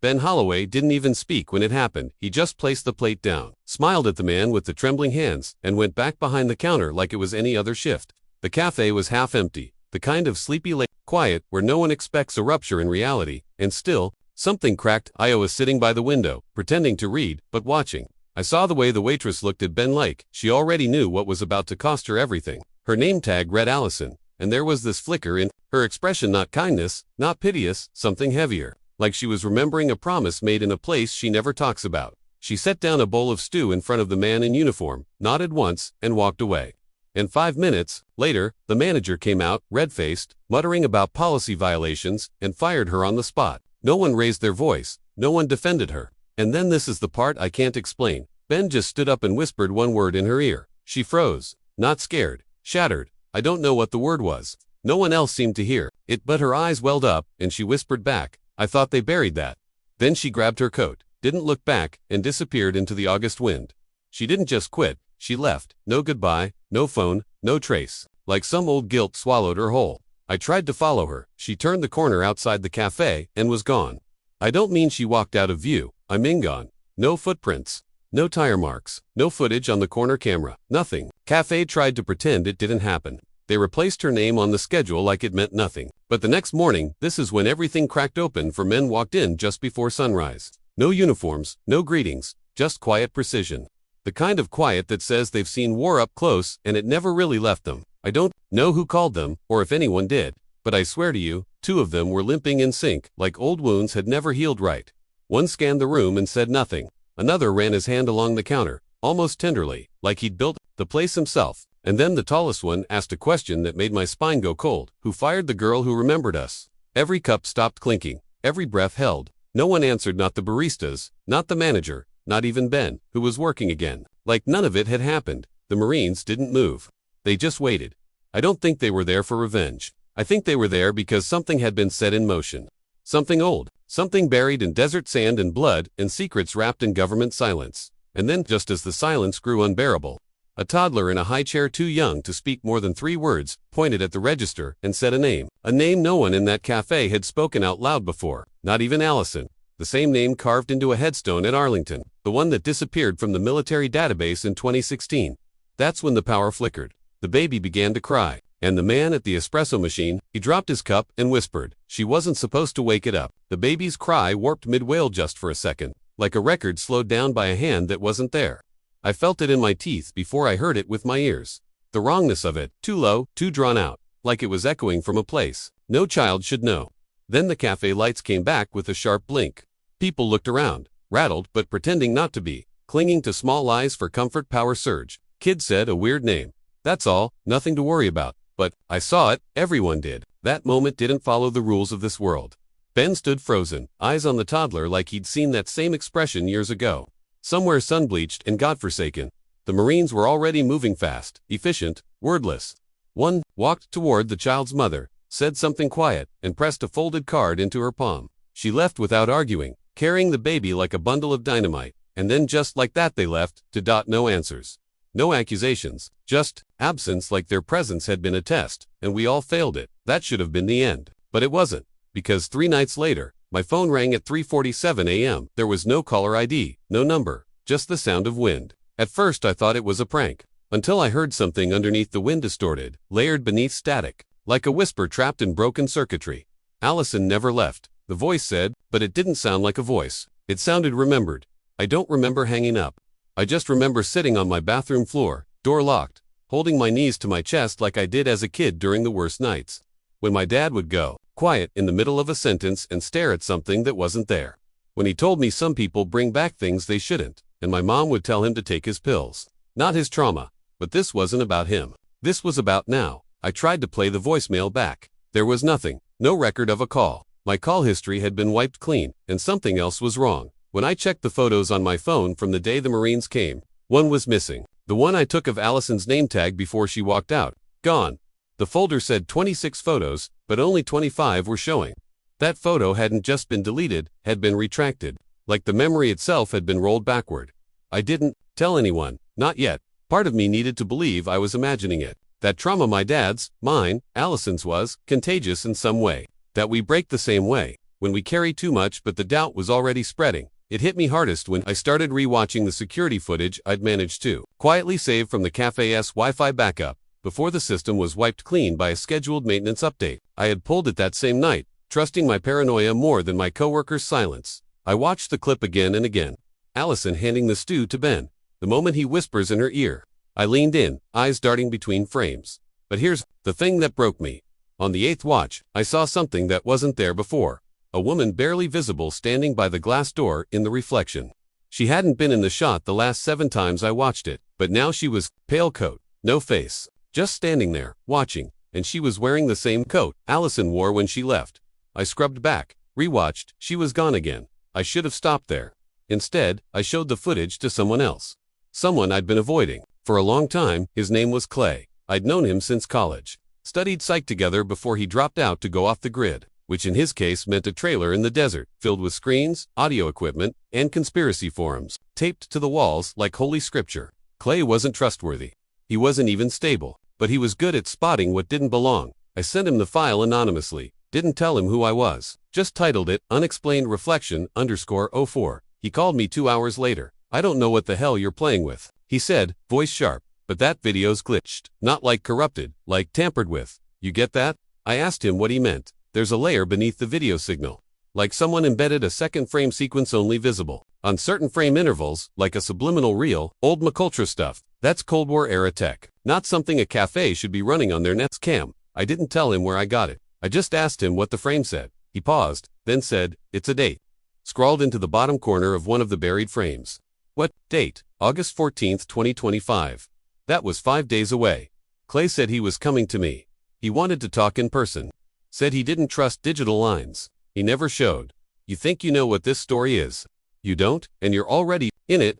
Ben Holloway didn't even speak when it happened. He just placed the plate down, smiled at the man with the trembling hands, and went back behind the counter like it was any other shift. The cafe was half empty, the kind of sleepy late quiet where no one expects a rupture in reality, and still, something cracked. I was sitting by the window, pretending to read, but watching. I saw the way the waitress looked at Ben like she already knew what was about to cost her everything. Her name tag read Allison, and there was this flicker in her expression, not kindness, not piteous, something heavier, like she was remembering a promise made in a place she never talks about. She set down a bowl of stew in front of the man in uniform, nodded once, and walked away. And 5 minutes later, the manager came out, red-faced, muttering about policy violations, and fired her on the spot. No one raised their voice, no one defended her. And then this is the part I can't explain. Ben just stood up and whispered one word in her ear. She froze, not scared, shattered. I don't know what the word was. No one else seemed to hear it, but her eyes welled up, and she whispered back, "I thought they buried that." Then she grabbed her coat, didn't look back, and disappeared into the August wind. She didn't just quit, she left. No goodbye, no phone, no trace. Like some old guilt swallowed her whole. I tried to follow her. She turned the corner outside the cafe and was gone. I don't mean she walked out of view. I mean gone. No footprints. No tire marks. No footage on the corner camera. Nothing. Café tried to pretend it didn't happen. They replaced her name on the schedule like it meant nothing. But the next morning, this is when everything cracked open for men walked in just before sunrise. No uniforms, no greetings, just quiet precision. The kind of quiet that says they've seen war up close and it never really left them. I don't know who called them, or if anyone did, but I swear to you, 2 of them were limping in sync, like old wounds had never healed right. One scanned the room and said nothing. Another ran his hand along the counter, almost tenderly, like he'd built the place himself. And then the tallest one asked a question that made my spine go cold. Who fired the girl who remembered us? Every cup stopped clinking, every breath held. No one answered, not the baristas, not the manager, not even Ben, who was working again. Like none of it had happened. The Marines didn't move. They just waited. I don't think they were there for revenge. I think they were there because something had been set in motion. Something old, something buried in desert sand and blood and secrets wrapped in government silence. And then, just as the silence grew unbearable, a toddler in a high chair too young to speak more than 3 words, pointed at the register and said a name no one in that cafe had spoken out loud before, not even Allison. The same name carved into a headstone at Arlington, the one that disappeared from the military database in 2016. That's when the power flickered. The baby began to cry, and the man at the espresso machine, he dropped his cup and whispered. She wasn't supposed to wake it up. The baby's cry warped mid-wail just for a second, like a record slowed down by a hand that wasn't there. I felt it in my teeth before I heard it with my ears. The wrongness of it, too low, too drawn out, like it was echoing from a place no child should know. Then the cafe lights came back with a sharp blink. People looked around, rattled but pretending not to be, clinging to small lies for comfort. Power surge. Kid said a weird name. That's all, nothing to worry about. But I saw it, everyone did. That moment didn't follow the rules of this world. Ben stood frozen, eyes on the toddler like he'd seen that same expression years ago. Somewhere sun-bleached and godforsaken. The Marines were already moving fast, efficient, wordless. One walked toward the child's mother, said something quiet, and pressed a folded card into her palm. She left without arguing, carrying the baby like a bundle of dynamite, and then just like that they left, to dot no answers. No accusations, just absence, like their presence had been a test, and we all failed it. That should have been the end. But it wasn't, because 3 nights later, my phone rang at 3:47 a.m. There was no caller ID, no number, just the sound of wind. At first I thought it was a prank, until I heard something underneath the wind, distorted, layered beneath static, like a whisper trapped in broken circuitry. Allison never left, the voice said, but it didn't sound like a voice. It sounded remembered. I don't remember hanging up. I just remember sitting on my bathroom floor, door locked, holding my knees to my chest like I did as a kid during the worst nights. When my dad would go quiet in the middle of a sentence and stare at something that wasn't there. When he told me some people bring back things they shouldn't, and my mom would tell him to take his pills. Not his trauma, but this wasn't about him. This was about now. I tried to play the voicemail back. There was nothing, no record of a call. My call history had been wiped clean, and something else was wrong. When I checked the photos on my phone from the day the Marines came, one was missing. The one I took of Allison's name tag before she walked out. Gone. The folder said 26 photos, but only 25 were showing. That photo hadn't just been deleted, had been retracted, like the memory itself had been rolled backward. I didn't tell anyone, not yet. Part of me needed to believe I was imagining it. That trauma, my dad's, mine, Allison's, was contagious in some way. That we break the same way. when we carry too much, but the doubt was already spreading. It hit me hardest when I started re-watching the security footage I'd managed to quietly save from the cafe's Wi-Fi backup before the system was wiped clean by a scheduled maintenance update. I had pulled it that same night, trusting my paranoia more than my coworker's silence. I watched the clip again and again. Allison handing the stew to Ben. The moment he whispers in her ear, I leaned in, eyes darting between frames. But here's the thing that broke me. On the 8th watch, I saw something that wasn't there before. A woman barely visible standing by the glass door in the reflection. She hadn't been in the shot the last 7 times I watched it, but now she was, pale coat, no face, just standing there, watching, and she was wearing the same coat Allison wore when she left. I scrubbed back, rewatched, she was gone again. I should have stopped there. Instead, I showed the footage to someone else. Someone I'd been avoiding. For a long time, his name was Clay. I'd known him since college. Studied psych together before he dropped out to go off the grid, which in his case meant a trailer in the desert, filled with screens, audio equipment, and conspiracy forums, taped to the walls like holy scripture. Clay wasn't trustworthy. He wasn't even stable, but he was good at spotting what didn't belong. I sent him the file anonymously, didn't tell him who I was, just titled it Unexplained Reflection _04. He called me 2 hours later. I don't know what the hell you're playing with, he said, voice sharp, but that video's glitched. Not like corrupted, like tampered with. You get that? I asked him what he meant. There's a layer beneath the video signal. Like someone embedded a second frame sequence only visible on certain frame intervals, like a subliminal reel, old McUltra stuff. That's Cold War era tech. Not something a cafe should be running on their Nets cam. I didn't tell him where I got it. I just asked him what the frame said. He paused, then said, it's a date. Scrawled into the bottom corner of one of the buried frames. What date? August 14th, 2025. That was 5 days away. Clay said he was coming to me. He wanted to talk in person. Said he didn't trust digital lines. He never showed. You think you know what this story is? You don't, and you're already in it.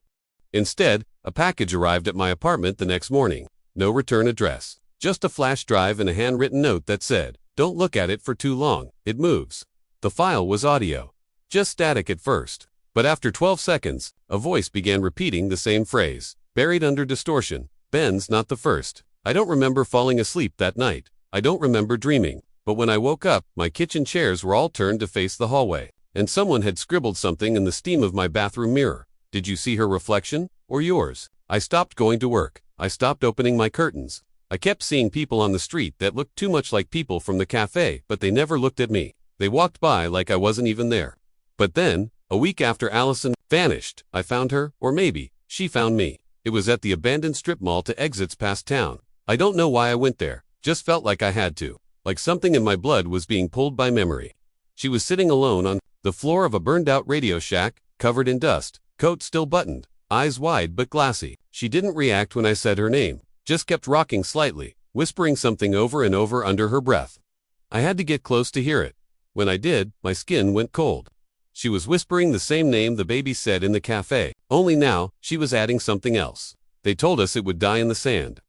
Instead, a package arrived at my apartment the next morning. No return address. Just a flash drive and a handwritten note that said, don't look at it for too long, it moves. The file was audio. Just static at first. But after 12 seconds, a voice began repeating the same phrase. Buried under distortion. Ben's not the first. I don't remember falling asleep that night. I don't remember dreaming. But when I woke up, my kitchen chairs were all turned to face the hallway, and someone had scribbled something in the steam of my bathroom mirror. Did you see her reflection? Or yours? I stopped going to work. I stopped opening my curtains. I kept seeing people on the street that looked too much like people from the cafe, but they never looked at me. They walked by like I wasn't even there. But then, a week after Allison vanished, I found her, or maybe, she found me. It was at the abandoned strip mall to exits past town. I don't know why I went there, just felt like I had to. Like something in my blood was being pulled by memory. She was sitting alone on the floor of a burned-out Radio Shack, covered in dust, coat still buttoned, eyes wide but glassy. She didn't react when I said her name, just kept rocking slightly, whispering something over and over under her breath. I had to get close to hear it. When I did, my skin went cold. She was whispering the same name the baby said in the cafe, only now, she was adding something else. They told us it would die in the sand.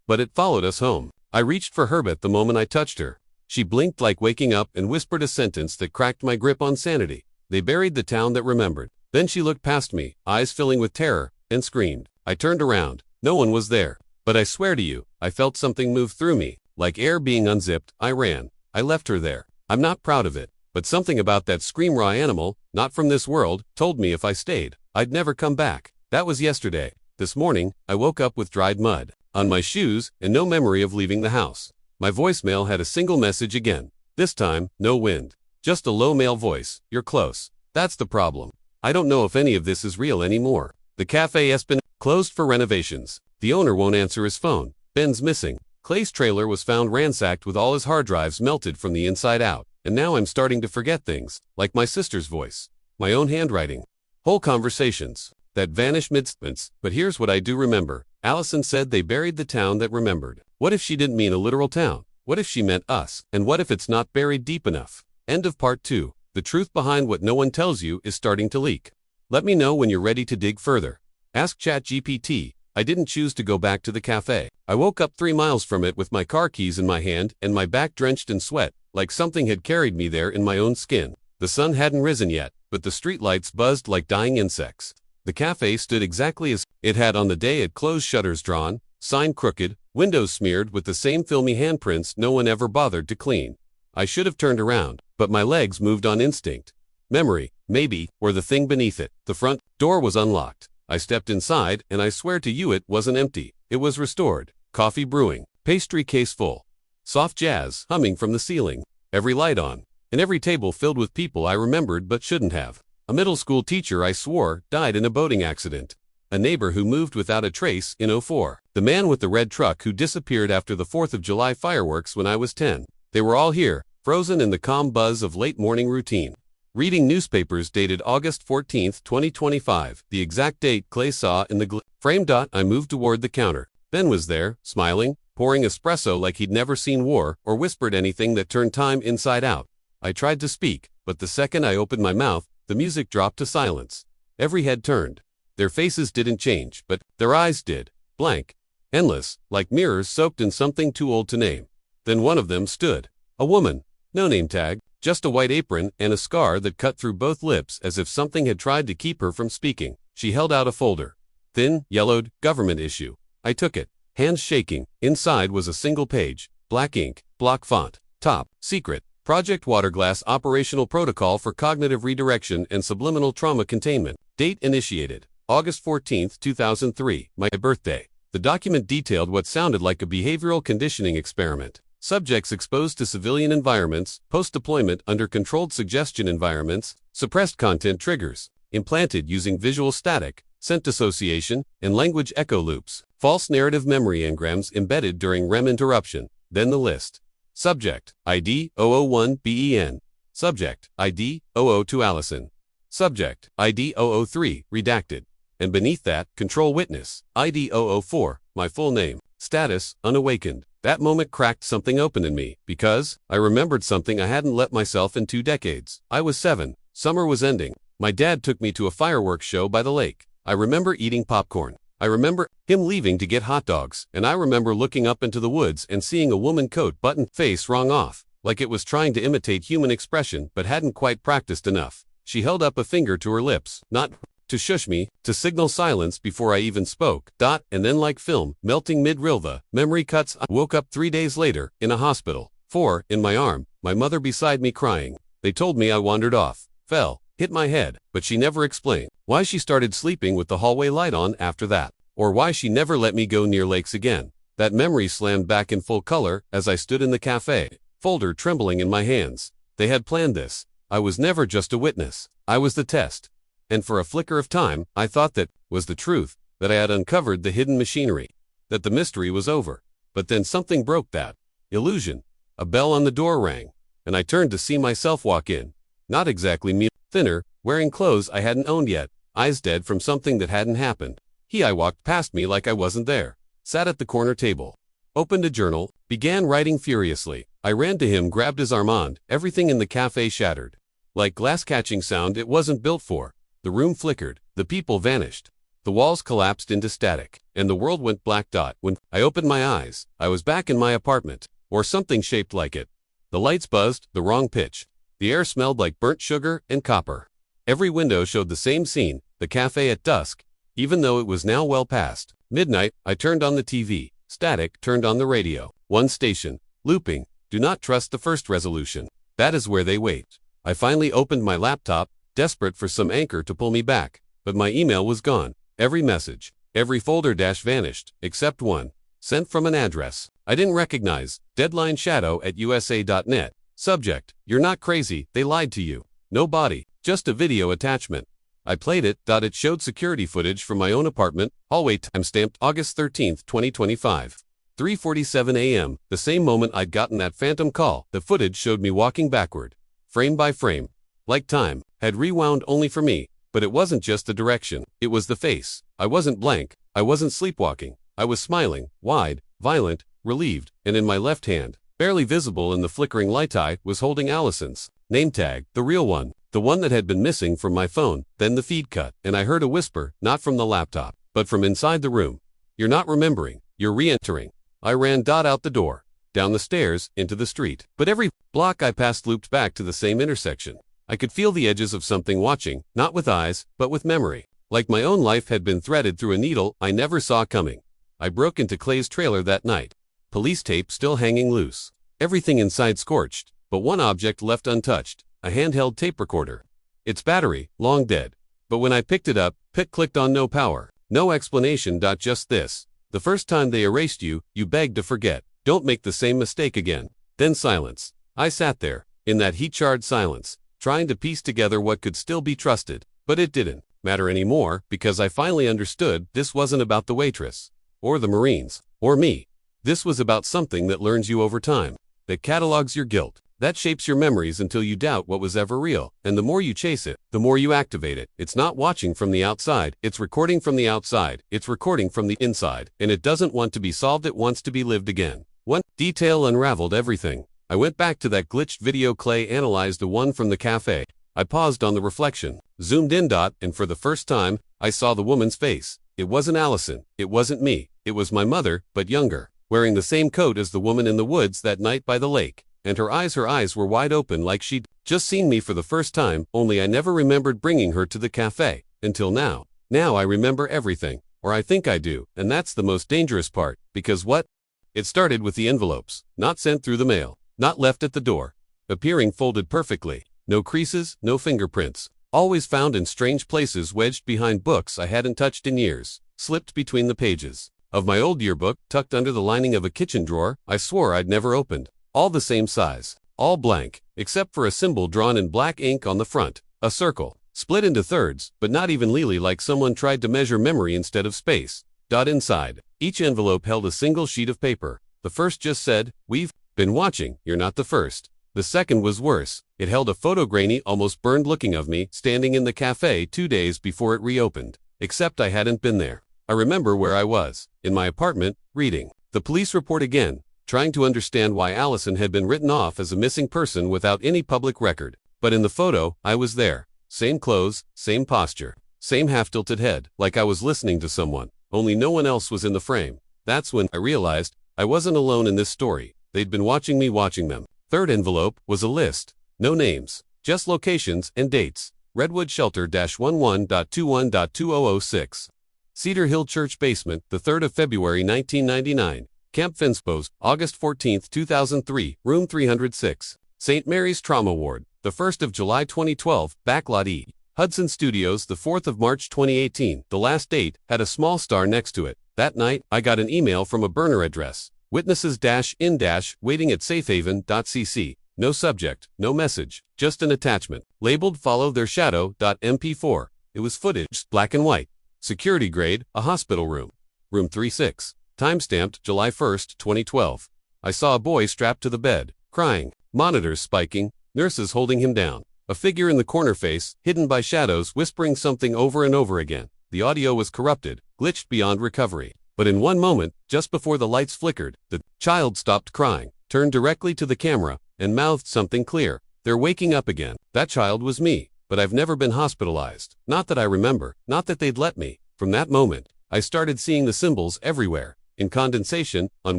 But it followed us home. I reached for her but the moment I touched her. She blinked like waking up and whispered a sentence that cracked my grip on sanity. They buried the town that remembered. Then she looked past me, eyes filling with terror, and screamed. I turned around. No one was there. But I swear to you, I felt something move through me. Like air being unzipped, I ran. I left her there. I'm not proud of it. But something about that scream raw animal, not from this world, told me if I stayed, I'd never come back. That was yesterday. This morning, I woke up with dried mud on my shoes and no memory of leaving the house. My voicemail had a single message again. This time, no wind. Just a low male voice. You're close. That's the problem. I don't know if any of this is real anymore. The cafe has been closed for renovations. The owner won't answer his phone. Ben's missing. Clay's trailer was found ransacked with all his hard drives melted from the inside out. And now I'm starting to forget things, like my sister's voice, my own handwriting, whole conversations that vanish mid-sentence. But here's what I do remember. Allison said they buried the town that remembered. What if she didn't mean a literal town? What if she meant us? And what if it's not buried deep enough? End of part 2. The truth behind what no one tells you is starting to leak. Let me know when you're ready to dig further. Ask ChatGPT. I didn't choose to go back to the cafe. I woke up 3 miles from it with my car keys in my hand and my back drenched in sweat, like something had carried me there in my own skin. The sun hadn't risen yet, but the streetlights buzzed like dying insects. The cafe stood exactly as it had on the day it closed, shutters drawn, sign crooked, windows smeared with the same filmy handprints no one ever bothered to clean. I should have turned around, but my legs moved on instinct. Memory, maybe, or the thing beneath it. The front door was unlocked. I stepped inside, and I swear to you it wasn't empty. It was restored. Coffee brewing. Pastry case full. Soft jazz humming from the ceiling. Every light on. And every table filled with people I remembered but shouldn't have. A middle school teacher I swore died in a boating accident. A neighbor who moved without a trace in '04. The man with the red truck who disappeared after the 4th of July fireworks when I was 10. They were all here, frozen in the calm buzz of late morning routine. Reading newspapers dated August 14, 2025, the exact date Clay saw in the frame. I moved toward the counter. Ben was there, smiling, pouring espresso like he'd never seen war or whispered anything that turned time inside out. I tried to speak, but the second I opened my mouth, the music dropped to silence. Every head turned. Their faces didn't change, but their eyes did. Blank. Endless, like mirrors soaked in something too old to name. Then one of them stood. A woman. No name tag, just a white apron and a scar that cut through both lips as if something had tried to keep her from speaking. She held out a folder. Thin, yellowed, government issue. I took it, hands shaking. Inside was a single page. Black ink, block font. Top, secret. Project Waterglass Operational Protocol for Cognitive Redirection and Subliminal Trauma Containment. Date initiated. August 14, 2003, my birthday. The document detailed what sounded like a behavioral conditioning experiment. Subjects exposed to civilian environments, post-deployment under controlled suggestion environments, suppressed content triggers, implanted using visual static, scent dissociation, and language echo loops, false narrative memory engrams embedded during REM interruption. Then the list. Subject, ID 001 BEN. Subject, ID 002 Allison. Subject, ID 003, redacted. And beneath that, control witness, ID 004, my full name. Status, unawakened. That moment cracked something open in me, because I remembered something I hadn't let myself in 2 decades. I was 7. Summer was ending. My dad took me to a fireworks show by the lake. I remember eating popcorn. I remember him leaving to get hot dogs, and I remember looking up into the woods and seeing a woman coat button face wrong off, like it was trying to imitate human expression but hadn't quite practiced enough. She held up a finger to her lips, not to shush me, to signal silence before I even spoke. And then like film, melting mid-rilva, memory cuts. I woke up 3 days later, in a hospital. 4, in my arm, my mother beside me crying. They told me I wandered off, fell, hit my head, but she never explained why she started sleeping with the hallway light on after that, or why she never let me go near lakes again. That memory slammed back in full color as I stood in the cafe, folder trembling in my hands. They had planned this. I was never just a witness. I was the test. And for a flicker of time, I thought that was the truth, that I had uncovered the hidden machinery, that the mystery was over. But then something broke that illusion. A bell on the door rang, and I turned to see myself walk in. Not exactly me, thinner, wearing clothes I hadn't owned yet, eyes dead from something that hadn't happened. I walked past me like I wasn't there, sat at the corner table, opened a journal, began writing furiously. I ran to him, grabbed his arm, everything in the cafe shattered. Like glass catching sound it wasn't built for. The room flickered, the people vanished. The walls collapsed into static, and the world went black. When I opened my eyes, I was back in my apartment, or something shaped like it. The lights buzzed, the wrong pitch. The air smelled like burnt sugar and copper. Every window showed the same scene, the cafe at dusk. Even though it was now well past midnight, I turned on the TV. Static, turned on the radio. One station, looping. Do not trust the first resolution. That is where they wait. I finally opened my laptop, desperate for some anchor to pull me back, but my email was gone. Every message, every folder vanished, except one, sent from an address I didn't recognize, deadline shadow@usa.net. Subject, you're not crazy, they lied to you. No body, just a video attachment. I played it. It showed security footage from my own apartment, hallway. Time stamped August 13, 2025. 3:47 a.m., the same moment I'd gotten that phantom call. The footage showed me walking backward, frame by frame. Like time had rewound only for me, but it wasn't just the direction, it was the face. I wasn't blank, I wasn't sleepwalking. I was smiling, wide, violent, relieved, and in my left hand, barely visible in the flickering light, I was holding Allison's name tag, the real one, the one that had been missing from my phone. Then the feed cut, and I heard a whisper, not from the laptop, but from inside the room. You're not remembering, you're re-entering. I ran out the door, down the stairs, into the street. But every block I passed looped back to the same intersection. I could feel the edges of something watching, not with eyes, but with memory. Like my own life had been threaded through a needle I never saw coming. I broke into Clay's trailer that night. Police tape still hanging loose. Everything inside scorched, but one object left untouched, a handheld tape recorder. Its battery, long dead. But when I picked it up, Pitt clicked on no power. No explanation. Just this. The first time they erased you, you begged to forget. Don't make the same mistake again. Then silence. I sat there, in that heat-charred silence, trying to piece together what could still be trusted. But it didn't matter anymore, because I finally understood this wasn't about the waitress, or the Marines, or me. This was about something that learns you over time, that catalogs your guilt, that shapes your memories until you doubt what was ever real, and the more you chase it, the more you activate it. It's not watching from the outside, it's recording from the outside, it's recording from the inside, and it doesn't want to be solved, it wants to be lived again. One detail unraveled everything. I went back to that glitched video Clay analyzed, the one from the cafe. I paused on the reflection, zoomed in, and for the first time, I saw the woman's face. It wasn't Allison, it wasn't me, it was my mother, but younger, wearing the same coat as the woman in the woods that night by the lake, and her eyes were wide open like she'd just seen me for the first time, only I never remembered bringing her to the cafe, until now. Now I remember everything, or I think I do, and that's the most dangerous part, because what? It started with the envelopes, not sent through the mail, not left at the door, appearing folded perfectly. No creases, no fingerprints. Always found in strange places, wedged behind books I hadn't touched in years, slipped between the pages of my old yearbook, tucked under the lining of a kitchen drawer I swore I'd never opened. All the same size, all blank, except for a symbol drawn in black ink on the front, a circle, split into thirds, but not evenly, like someone tried to measure memory instead of space. Inside, each envelope held a single sheet of paper. The first just said, "We've been watching, you're not the first." The second was worse. It held a photo, grainy, almost burned looking, of me standing in the cafe 2 days before it reopened. Except I hadn't been there. I remember where I was, in my apartment, reading the police report again, trying to understand why Allison had been written off as a missing person without any public record. But in the photo, I was there. Same clothes, same posture, same half-tilted head, like I was listening to someone, only no one else was in the frame. That's when I realized I wasn't alone in this story. They'd been watching me watching them. Third envelope was a list. No names, just locations and dates. Redwood Shelter -11.21.2006. Cedar Hill Church Basement, the 3rd of February 1999. Camp Finspos, August 14, 2003, Room 306. St. Mary's Trauma Ward, the 1st of July 2012, Backlot E. Hudson Studios, the 4th of March 2018. The last date had a small star next to it. That night, I got an email from a burner address. Witnesses-in-waiting at safehaven.cc. No subject, no message, just an attachment, labeled Follow Their Shadow.mp4. It was footage, black and white. Security grade, a hospital room. Room 36. Timestamped July 1st, 2012. I saw a boy strapped to the bed, crying, monitors spiking, nurses holding him down. A figure in the corner, face hidden by shadows, whispering something over and over again. The audio was corrupted, glitched beyond recovery. But in one moment, just before the lights flickered, the child stopped crying, turned directly to the camera, and mouthed something clear. "They're waking up again." That child was me, but I've never been hospitalized. Not that I remember, not that they'd let me. From that moment, I started seeing the symbols everywhere. In condensation, on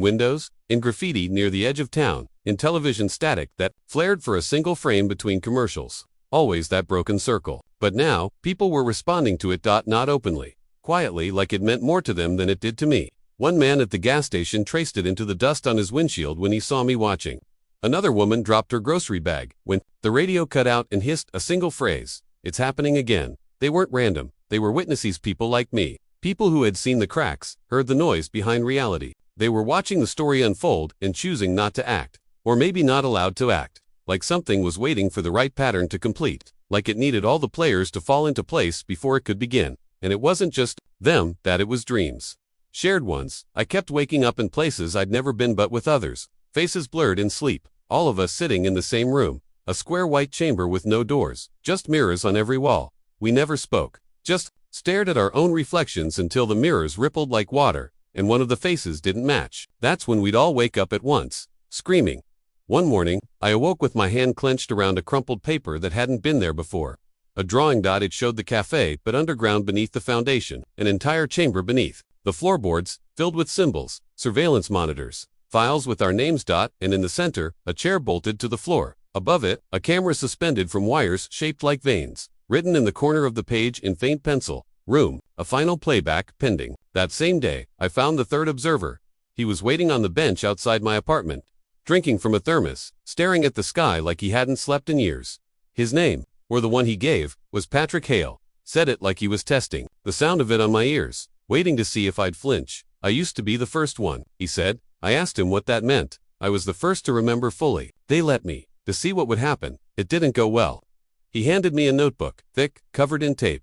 windows, in graffiti near the edge of town, in television static that flared for a single frame between commercials. Always that broken circle. But now, people were responding to it, not openly. Quietly, like it meant more to them than it did to me. One man at the gas station traced it into the dust on his windshield when he saw me watching. Another woman dropped her grocery bag when the radio cut out and hissed a single phrase. "It's happening again." They weren't random. They were witnesses, people like me. People who had seen the cracks, heard the noise behind reality. They were watching the story unfold and choosing not to act. Or maybe not allowed to act. Like something was waiting for the right pattern to complete. Like it needed all the players to fall into place before it could begin. And it wasn't just them, that it was dreams. Shared ones. I kept waking up in places I'd never been, but with others. Faces blurred in sleep. All of us sitting in the same room. A square white chamber with no doors. Just mirrors on every wall. We never spoke. Just stared at our own reflections until the mirrors rippled like water, and one of the faces didn't match. That's when we'd all wake up at once, screaming. One morning, I awoke with my hand clenched around a crumpled paper that hadn't been there before. A drawing. It showed the cafe, but underground beneath the foundation, an entire chamber beneath. The floorboards, filled with symbols, surveillance monitors, files with our names. And in the center, a chair bolted to the floor. Above it, a camera suspended from wires shaped like veins. Written in the corner of the page in faint pencil, "Room, a final playback pending." That same day, I found the third observer. He was waiting on the bench outside my apartment, drinking from a thermos, staring at the sky like he hadn't slept in years. His name, or the one he gave, was Patrick Hale. Said it like he was testing the sound of it on my ears, waiting to see if I'd flinch. I used to be the first one, he said. I asked him what that meant. I was the first to remember fully. They let me, to see what would happen. It didn't go well. He handed me a notebook, thick, covered in tape.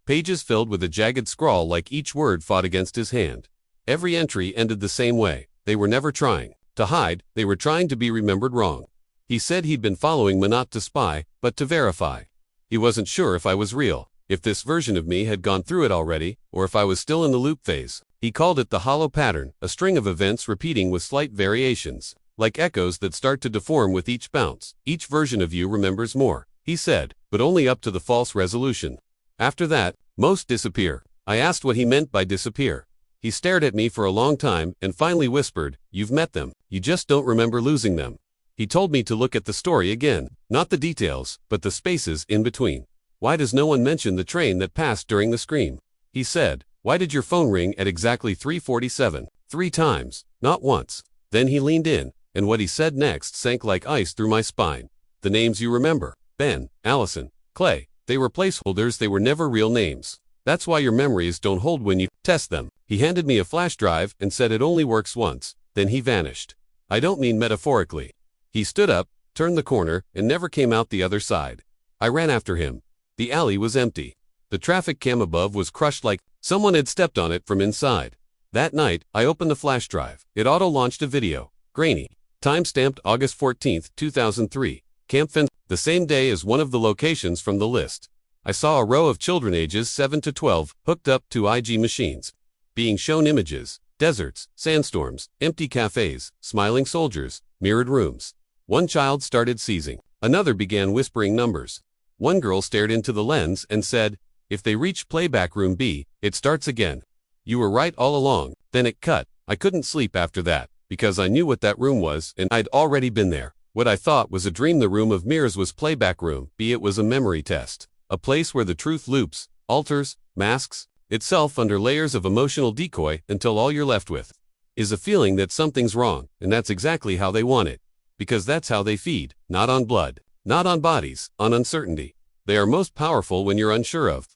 Pages filled with a jagged scrawl like each word fought against his hand. Every entry ended the same way. They were never trying to hide, they were trying to be remembered wrong. He said he'd been following me not to spy, but to verify. He wasn't sure if I was real, if this version of me had gone through it already, or if I was still in the loop phase. He called it the hollow pattern, a string of events repeating with slight variations, like echoes that start to deform with each bounce. Each version of you remembers more, he said, but only up to the false resolution. After that, most disappear. I asked what he meant by disappear. He stared at me for a long time and finally whispered, "You've met them. You just don't remember losing them." He told me to look at the story again, not the details, but the spaces in between. Why does no one mention the train that passed during the scream? He said, why did your phone ring at exactly 3:47? 3 times, not once. Then he leaned in, and what he said next sank like ice through my spine. The names you remember, Ben, Allison, Clay, they were placeholders, they were never real names. That's why your memories don't hold when you test them. He handed me a flash drive and said it only works once, then he vanished. I don't mean metaphorically. He stood up, turned the corner, and never came out the other side. I ran after him. The alley was empty. The traffic cam above was crushed like someone had stepped on it from inside. That night, I opened the flash drive. It auto-launched a video. Grainy. Time-stamped August 14, 2003. Camp Fence. The same day as one of the locations from the list. I saw a row of children ages 7 to 12 hooked up to IG machines. Being shown images. Deserts, sandstorms, empty cafes, smiling soldiers, mirrored rooms. One child started seizing. Another began whispering numbers. One girl stared into the lens and said, "If they reach playback room B, it starts again." You were right all along. Then it cut. I couldn't sleep after that, because I knew what that room was and I'd already been there. What I thought was a dream, the room of mirrors, was playback room B. It was a memory test. A place where the truth loops, alters, masks itself under layers of emotional decoy until all you're left with is a feeling that something's wrong, and that's exactly how they want it. Because that's how they feed, not on blood, not on bodies, on uncertainty. They are most powerful when you're unsure of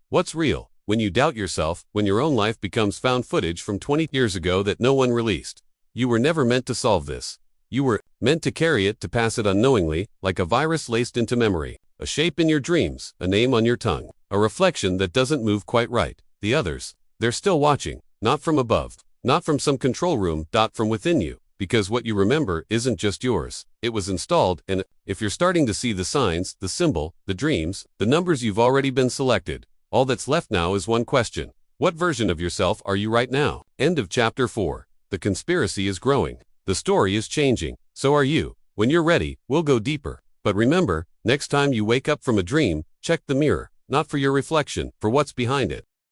what's real, when you doubt yourself, when your own life becomes found footage from 20 years ago that no one released. You were never meant to solve this. You were meant to carry it, to pass it unknowingly, like a virus laced into memory. A shape in your dreams, a name on your tongue, a reflection that doesn't move quite right. The others, they're still watching, not from above, not from some control room, from within you. Because what you remember isn't just yours. It was installed, and if you're starting to see the signs, the symbol, the dreams, the numbers, you've already been selected. All that's left now is one question. What version of yourself are you right now? End of chapter 4. The conspiracy is growing. The story is changing. So are you. When you're ready, we'll go deeper. But remember, next time you wake up from a dream, check the mirror, not for your reflection, for what's behind it.